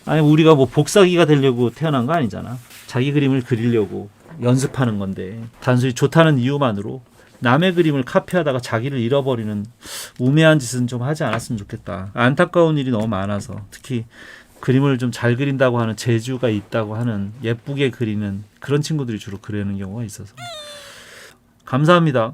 아니 우리가 뭐 복사기가 되려고 태어난 거 아니잖아. 자기 그림을 그리려고 연습하는 건데 단순히 좋다는 이유만으로 남의 그림을 카피하다가 자기를 잃어버리는 우매한 짓은 좀 하지 않았으면 좋겠다. 안타까운 일이 너무 많아서 특히 그림을 좀 잘 그린다고 하는 재주가 있다고 하는 예쁘게 그리는 그런 친구들이 주로 그리는 경우가 있어서 감사합니다.